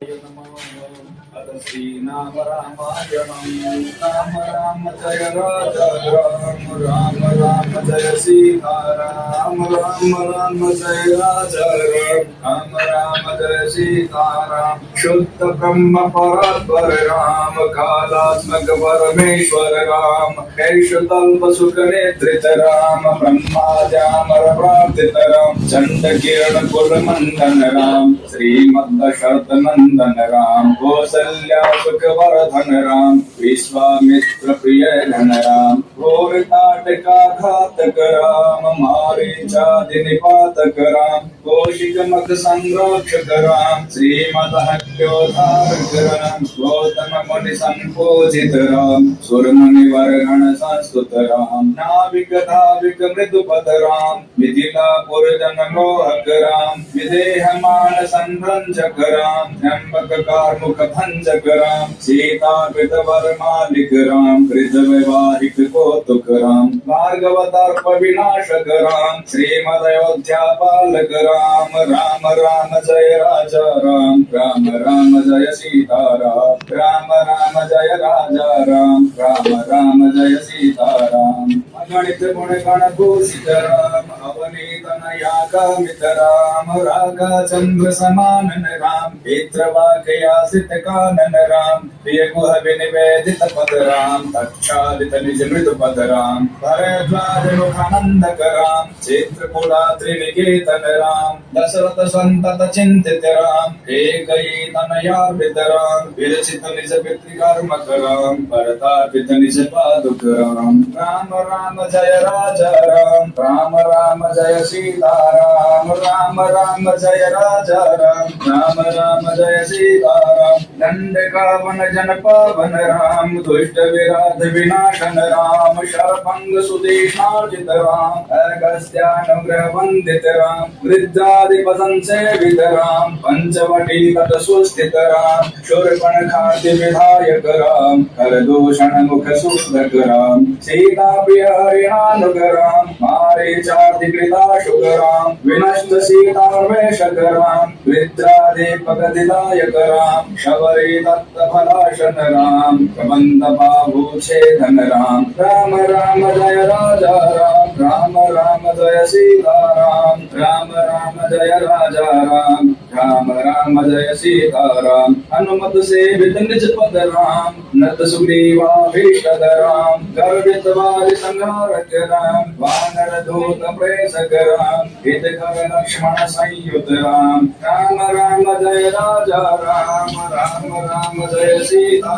अथ श्रीनाम रामायणं राम राम जय राजा राम राम राम जय सीता राम राम राम जय राजा राम राम जय सीता राम शुद्ध ब्रह्म परात्पर राम कालात्मक परमेश्वर राम कैशतल्प सुख नेत्रित राम ब्रह्माद्यामर प्रार्थित राम चंड किरण कुल मंडन राम श्रीमद्दशरथ नंदन राम कौसल्या सुख वर्धन राम विश्वामित्र प्रिय घन राम घोर ताटका घातक राम मारीचादि निपातक राम कौशिक मख संरक्षक राम श्रीमदहत्योद्धारक राम गौतम मुनि संपूजित राम सुर मुनिवर गण संस्तुत राम नाविक धाविक मृदुपद राम मिथिलापुर जन मोहक राम विदेह मान संभ्रंजक राम त्र्यंबक कारमुख भंजक राम सीता कृत वर मालिक राम कृत वैवाहिक कौतुक राम भार्गवतार्प विनाशक राम श्रीमद अयोध्या पालक राम राम राम जय राजा राम राम राम जय सीता राम राम राम जय राजा राम राम राम जय सीता राम अगणित गुण गण भूषित राम अवनीत नयाकामित राम रागा चंद्र समानन राम पितृवाक्यासित कानन राम प्रिय गुह विनिवेदित पद राम तक्षालित निज मृदु पद राम भरद्वाज मुखानंदक राम चित्रकूटा त्रिनिकेतन राम दशरथ संतत चिंतित राम एकई तनयार्पित राम विरचित निज पितृकर्मक राम भरतार्पित निज पादुक राम राम राम जय राजा राम राम राम जय सीता राम राम राम जय राजा राम राम जय सीता राम दंड कावन जन पावन राम दुष्ट विराध विनाशन राम शरभंग सुदेशार्जित राम अगस्त्यानुग्रह वंदित राम वृद्धाधिपसं सेवित राम पंचवटी तट सुस्थित राम शूर्पण खाद्य विधायक राम करदूषण मुख सुंदक राम सीता प्रिय हरिणानुग राम मारीचादि कृताशुग राम विनष्ट सीतान्वेषक राम विद्रादीपक दिदायक राम शबरी दत्त फलाशन राम प्रबंध बाहुच्छेदन राम राम राम जय राजा राम राम राम जय सीता राम राम राम जय राजा राम राम राम जय सीता राम हनुमत सेवित निज पद राम नत सुग्रीवाभीष्टद राम गर्वित वारि संहारक राम वानर दूत प्रेषक राम हितकर लक्ष्मण संयुत राम राम राम जय राजा राम राम राम जय सीता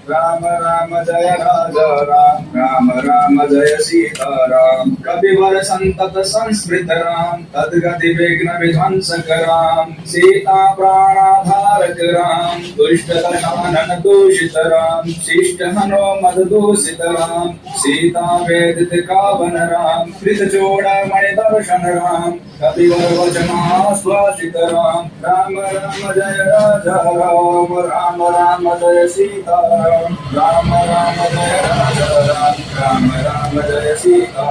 राम राम जय राजा राम राम जय सीता राम कपिवर संतत संस्मृत राम तद्गति विघ्न विध्वंसक राम सीता प्राणाधारक राम दुष्ट दशानन दूषित राम शिष्ट हनो मद दूषित राम सीता वेदित कावन राम कृत चूड़ामणि दर्शन राम कपिवर वचनाश्वासित राम राम राम जय राजा राम राम राम जय सीता राम राम जय राजा राम राम जय सीता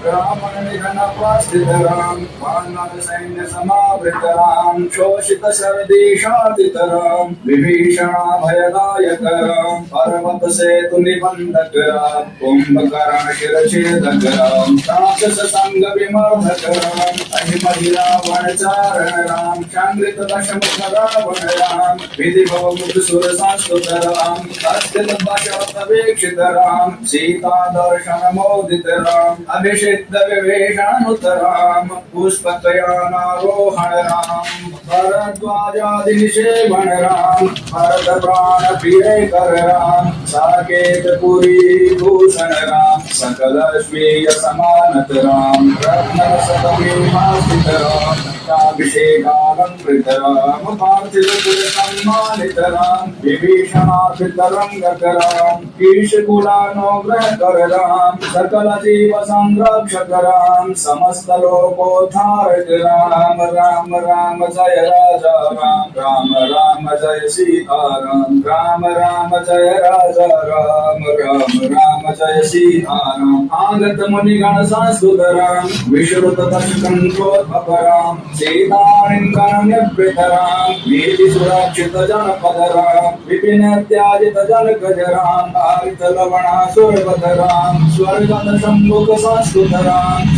रावण निधन प्रास्थित राम वानर सैन्य समावृत राम शोषित सर्दी शादित राम विभीषण भयदायक राम पर्वत सेतु निबंधक राम कुंभकर्ण शिरछेदक राम राक्षस संग विमर्दक राम अहिमहि रावण चारण राम शांग्रित दशमुख रावण राम विधि भव मुख सुर संस्तुत राम अस्थित दशरथ वीक्षित राम सीता दर्शन मोदित राम अभिषिक्त विभीषणानुत राम पुष्पकयानारोहण राम भरद्वाजादि निषेवण राम भरत प्राण प्रिय कर राम साकेत पुरी भूषण राम सकल श्रेय समानत राम रत्न सतमीमास्थित राम अभिषेकालंकृत राम पार्थिव पुर सम्मानित राम विभीषणार्पित रंगक राम ईशकुलानुग्रह कर राम सकल जीव संरक्षक राम समस्त लोकोद्धारक राम राम राम जय राजा राम राम राम राम जय सीताराम राम राम जय राजा राम राम राम जय सीताराम आगत मुनिगण संस्तुत राम विश्रुत दशकंठोद्भव राम सीतानिंदननिवृत राम वीति सुरक्षित जनपद राम विपिन त्याजित जनकज राम आरित लवणासुरवध राम स्वर्गत शंभुक संस्तुत राम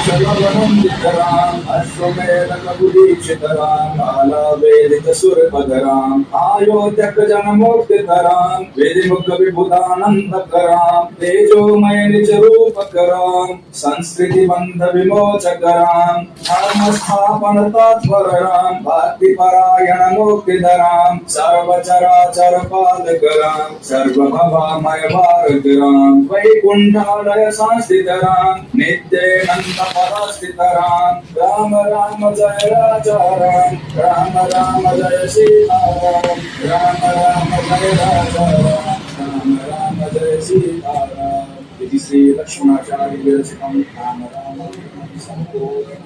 स्वर्गमंडित राम अश्वमेध ककुदीक्षित राम काला वेदित सुरपद राम अयोध्यक जनमूर्तित राम विधिमुख विभुतानंद राम तेजोमय निज रूपक राम संस्कृति बंध विमोचक राम धर्म स्थापन तत्पर राम भक्ति परायण मुक्तिद राम सर्व चराचर पालक राम सर्व भवामय भारत राम वैकुंठालय संस्थित राम नित्यानंद पदस्थित राम राम राम जय राजा राम राम राम जय सीताराम राम राम जय राजा राम राम जय सीताराम इति श्री लक्ष्मणाचार्य विरचितं राम राम संपूर्ण